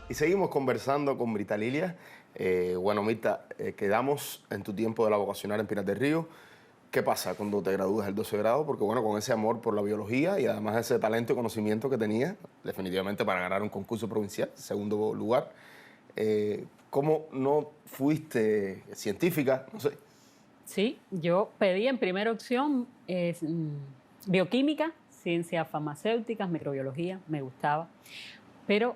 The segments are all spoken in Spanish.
Y seguimos conversando con Mirta Lilia. Bueno, Mirta, quedamos en tu tiempo de la vocacional en Pinar del Río. ¿Qué pasa cuando te gradúas del 12 grado? Porque bueno, con ese amor por la biología y además ese talento y conocimiento que tenías, definitivamente para ganar un concurso provincial, segundo lugar, ¿cómo no fuiste científica? No sé. Sí, yo pedí en primera opción bioquímica, ciencias farmacéuticas, microbiología, me gustaba, pero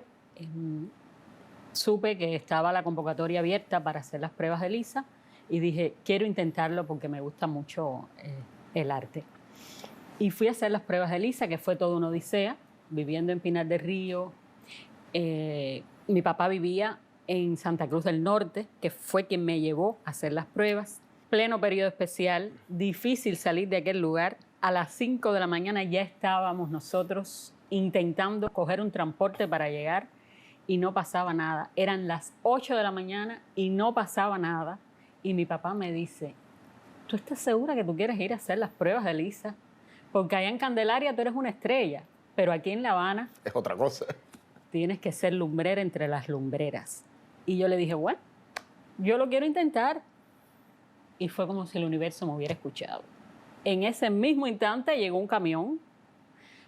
supe que estaba la convocatoria abierta para hacer las pruebas de LISA y dije, quiero intentarlo porque me gusta mucho el arte. Y fui a hacer las pruebas de LISA, que fue toda una odisea, viviendo en Pinar del Río. Mi papá vivía en Santa Cruz del Norte, que fue quien me llevó a hacer las pruebas. Pleno periodo especial, difícil salir de aquel lugar. A las 5 de la mañana ya estábamos nosotros intentando coger un transporte para llegar y no pasaba nada. Eran las 8 de la mañana y no pasaba nada. Y mi papá me dice, ¿tú estás segura que tú quieres ir a hacer las pruebas de LISA? Porque allá en Candelaria tú eres una estrella, pero aquí en La Habana Es otra cosa. tienes que ser lumbrera entre las lumbreras. Y yo le dije, bueno, yo lo quiero intentar. Y fue como si el universo me hubiera escuchado. En ese mismo instante llegó un camión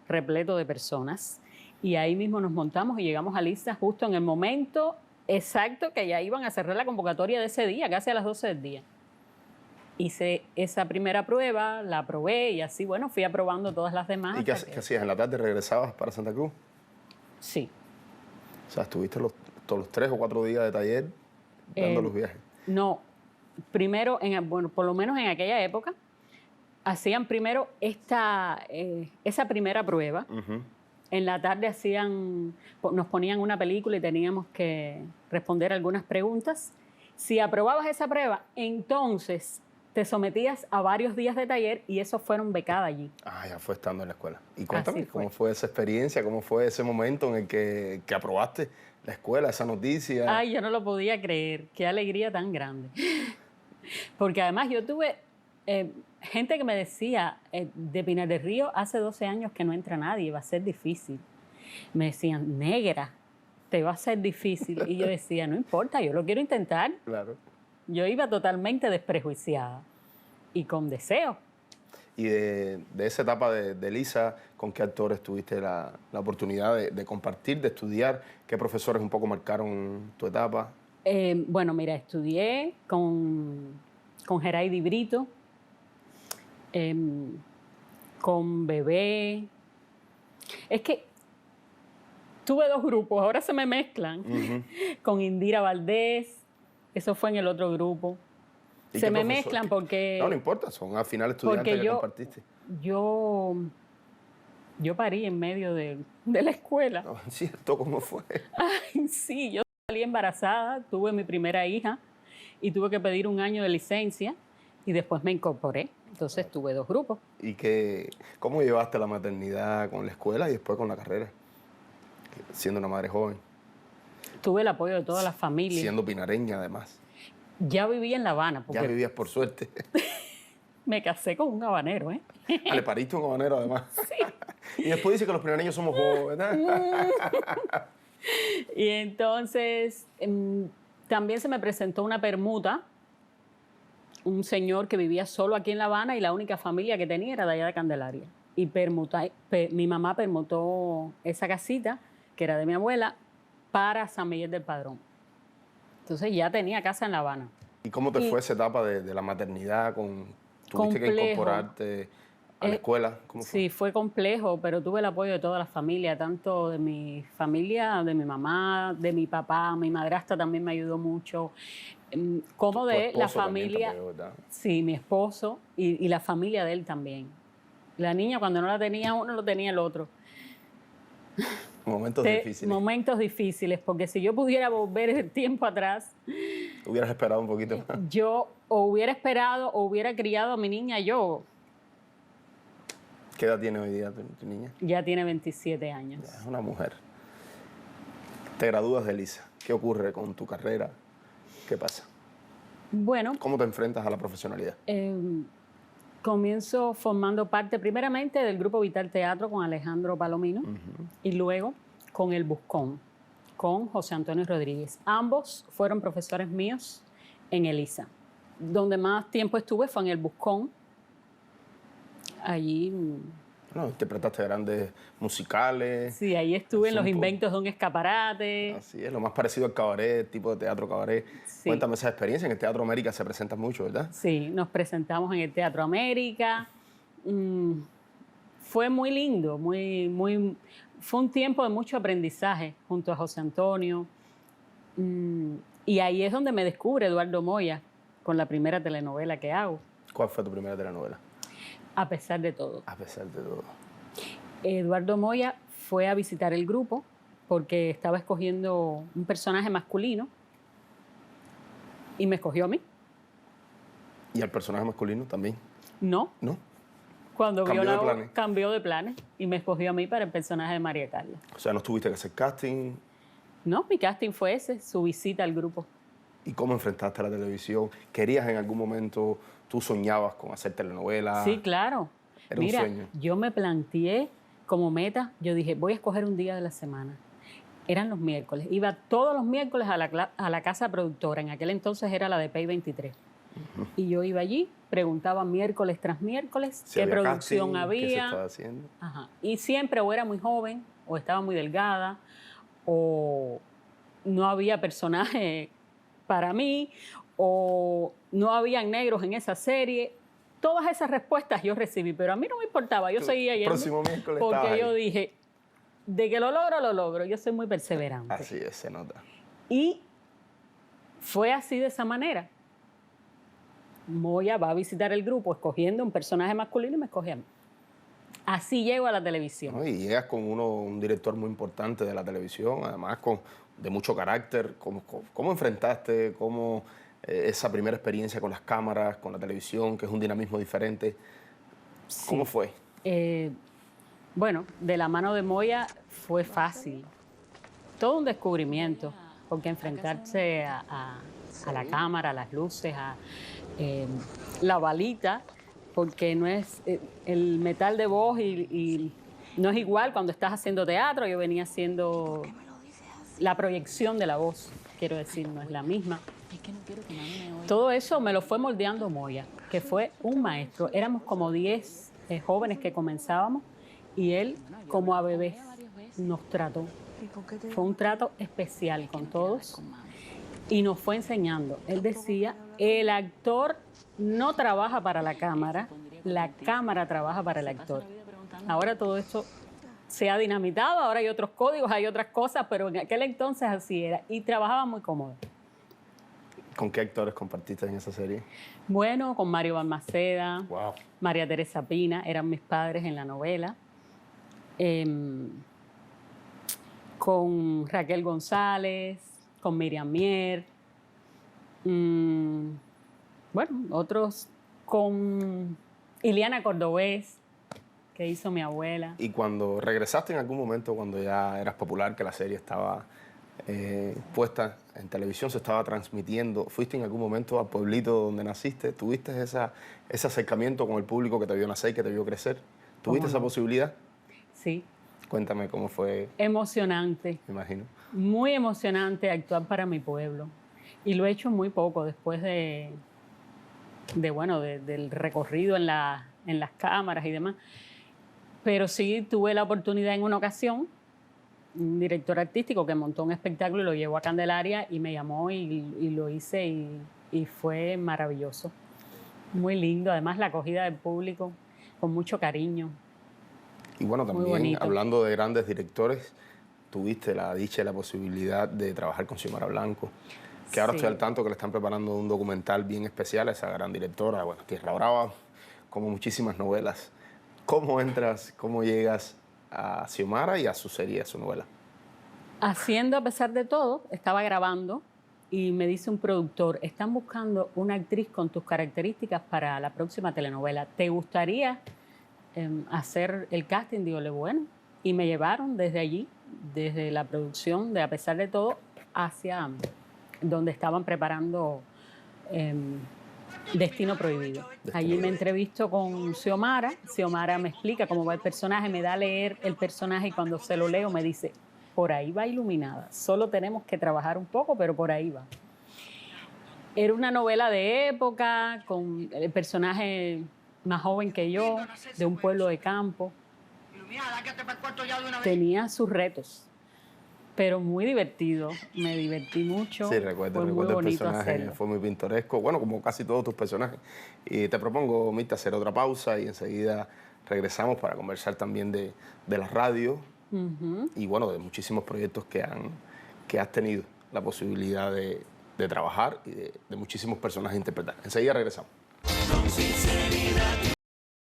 repleto de personas y ahí mismo nos montamos y llegamos a LISA justo en el momento exacto que ya iban a cerrar la convocatoria de ese día, casi a las 12 del día. Hice esa primera prueba, la aprobé y así, bueno, fui aprobando todas las demás. ¿Y qué hacías? ¿En la tarde regresabas para Santa Cruz? Sí. O sea, estuviste todos los 3 o 4 días de taller dando los viajes. No, primero, bueno, por lo menos en aquella época, hacían primero esa primera prueba. En la tarde nos ponían una película y teníamos que responder algunas preguntas. Si aprobabas esa prueba, entonces te sometías a varios días de taller y esos fueron becadas allí. Ah, ya fue estando en la escuela. Y cuéntame, Así fue. ¿cómo fue esa experiencia? ¿Cómo fue ese momento en el que aprobaste la escuela, esa noticia? Ay, yo no lo podía creer. Qué alegría tan grande. Porque además yo tuve gente que me decía, de Pinar del Río hace 12 años que no entra nadie, va a ser difícil. Me decían, negra, te va a ser difícil. Y yo decía, no importa, yo lo quiero intentar. Claro. Yo iba totalmente desprejuiciada y con deseo. Y de esa etapa de LISA, ¿con qué actores tuviste la oportunidad de compartir, de estudiar? ¿Qué profesores un poco marcaron tu etapa? Bueno, mira, estudié con Geraydi Brito, con Bebé. Es que tuve dos grupos, ahora se me mezclan. Con Indira Valdés, eso fue en el otro grupo. Se me mezclan porque... No, no importa, son al final estudiantes que compartiste. Yo parí en medio de la escuela. No, es cierto, ¿cómo fue? Ay, sí, yo salí embarazada, tuve mi primera hija y tuve que pedir un año de licencia y después me incorporé. Entonces tuve dos grupos. ¿Y cómo llevaste la maternidad con la escuela y después con la carrera? Siendo una madre joven. Tuve el apoyo de toda la familia. Siendo pinareña, además. Ya vivía en La Habana. Ya vivías por suerte. Me casé con un habanero, ¿eh? Ah, le pariste un habanero, además. Sí. Y después dice que los pinareños somos jóvenes. Y entonces también se me presentó una permuta. Un señor que vivía solo aquí en La Habana y la única familia que tenía era de allá de Candelaria. Y mi mamá permutó esa casita, que era de mi abuela, para San Miguel del Padrón. Entonces ya tenía casa en La Habana. ¿Y cómo te fue esa etapa de la maternidad? ¿Tuviste que incorporarte a la escuela? ¿Cómo fue? Sí, fue complejo, pero tuve el apoyo de toda la familia, tanto de mi familia, de mi mamá, de mi papá. Mi madrastra también me ayudó mucho. Como de la familia. Apoyó, ¿verdad? Sí, mi esposo y la familia de él también. La niña, cuando no la tenía uno, lo tenía el otro. Momentos difíciles. Momentos difíciles, porque si yo pudiera volver el tiempo atrás... Hubieras esperado un poquito más. Yo o hubiera esperado o hubiera criado a mi niña yo. ¿Qué edad tiene hoy día tu niña? Ya tiene 27 años. Ya es una mujer. Te gradúas de LISA. ¿Qué ocurre con tu carrera? ¿Qué pasa? Bueno... ¿Cómo te enfrentas a la profesionalidad? Comienzo formando parte primeramente del Grupo Vital Teatro con Alejandro Palomino y luego con El Buscón, con José Antonio Rodríguez. Ambos fueron profesores míos en Elisa. Donde más tiempo estuve fue en el Buscón. Allí... Bueno, interpretaste grandes musicales. Sí, ahí estuve en Es Los un po- Inventos de un Escaparate. Así es, lo más parecido al cabaret, tipo de teatro cabaret. Sí. Cuéntame esa experiencia. En el Teatro América se presenta mucho, ¿verdad? Sí, nos presentamos en el Teatro América. Fue muy lindo, fue un tiempo de mucho aprendizaje junto a José Antonio. Y ahí es donde me descubre Eduardo Moya con la primera telenovela que hago, ¿Cuál fue tu primera telenovela? A pesar de todo. A pesar de todo. Eduardo Moya fue a visitar el grupo porque estaba escogiendo un personaje masculino y me escogió a mí. ¿Y al personaje masculino también? No, ¿No? cuando Cambió vio de la planes. cambió de planes y me escogió a mí para el personaje de María Carla. O sea, no tuviste que hacer casting. No, mi casting fue ese, su visita al grupo. ¿Y cómo enfrentaste la televisión? ¿Querías en algún momento, tú soñabas con hacer telenovelas? Sí, claro. Era un Mira, sueño. yo me planteé como meta, yo dije, voy a escoger un día de la semana. Eran los miércoles. Iba todos los miércoles a la casa productora. En aquel entonces era la de Pay 23. Y yo iba allí, preguntaba miércoles tras miércoles Si qué había producción casting, ¿qué se había. estaba haciendo? Ajá. Y siempre o era muy joven, o estaba muy delgada, o no había personaje para mí, o no habían negros en esa serie. Todas esas respuestas yo recibí, pero a mí no me importaba, yo seguía yendo. Próximo miércoles estabas porque yo ahí. dije, de que lo logro, lo logro. Yo soy muy perseverante. Así es, se nota. Y fue así de esa manera. Moya va a visitar el grupo escogiendo un personaje masculino y me escoge a mí. Así llego a la televisión. ¿No? Y llegas con un director muy importante de la televisión, además de mucho carácter. ¿Cómo enfrentaste esa primera experiencia con las cámaras, con la televisión, que es un dinamismo diferente? ¿Cómo Sí. fue? Bueno, de la mano de Moya fue fácil. Todo un descubrimiento, porque enfrentarse a la cámara, a las luces, a la balita, porque no es el metal de voz y no es igual cuando estás haciendo teatro. Yo venía haciendo la proyección de la voz, quiero decir, no es la misma. Todo eso me lo fue moldeando Moya, que fue un maestro. Éramos como 10 jóvenes que comenzábamos y él, como a bebés, nos trató. Fue un trato especial con todos y nos fue enseñando. Él decía, el actor no trabaja para la cámara trabaja para el actor. Ahora todo esto se ha dinamitado, ahora hay otros códigos, hay otras cosas, pero en aquel entonces así era y trabajaba muy cómodo. ¿Con qué actores compartiste en esa serie? Bueno, con Mario Balmaceda, Wow. María Teresa Pina, eran mis padres en la novela. Con Raquel González, con Miriam Mier. Bueno, otros con Ileana Cordobés, que hizo mi abuela. Y cuando regresaste en algún momento, cuando ya eras popular, que la serie estaba puesta en televisión, se estaba transmitiendo, ¿fuiste en algún momento al pueblito donde naciste? ¿Tuviste ese acercamiento con el público que te vio nacer, que te vio crecer? ¿Tuviste esa posibilidad? Sí. Cuéntame cómo fue, Emocionante, me imagino. muy emocionante actuar para mi pueblo. Y lo he hecho muy poco después del recorrido en las cámaras y demás. Pero sí tuve la oportunidad en una ocasión, un director artístico que montó un espectáculo y lo llevó a Candelaria y me llamó y lo hice y fue maravilloso. Muy lindo, además la acogida del público, con mucho cariño. Y bueno, Muy también bonito. hablando de grandes directores, tuviste la dicha y la posibilidad de trabajar con Xiomara Blanco, que ahora Sí. estoy al tanto que le están preparando un documental bien especial a esa gran directora, bueno, Tierra Brava, como muchísimas novelas. ¿Cómo entras, cómo llegas a Xiomara y a su serie, a su novela? Haciendo a pesar de todo, estaba grabando y me dice un productor, están buscando una actriz con tus características para la próxima telenovela. ¿Te gustaría hacer el casting? Digo, bueno. Y me llevaron desde allí, desde la producción de A pesar de todo, hacia donde estaban preparando Destino Prohibido. Allí me entrevisto con Xiomara. Xiomara me explica cómo va el personaje, me da a leer el personaje y cuando se lo leo me dice, por ahí va Iluminada. Solo tenemos que trabajar un poco, pero por ahí va. Era una novela de época, con el personaje más joven que yo, de un pueblo de campo. Tenía sus retos, pero muy divertido. Me divertí mucho. Sí, recuerdo Fue muy el bonito personaje, hacerlo. fue muy pintoresco, bueno, como casi todos tus personajes. Y te propongo, Mirta, hacer otra pausa y enseguida regresamos para conversar también de la radio y, bueno, de muchísimos proyectos que has tenido la posibilidad de trabajar y de muchísimos personajes interpretar. Enseguida regresamos. Con sinceridad.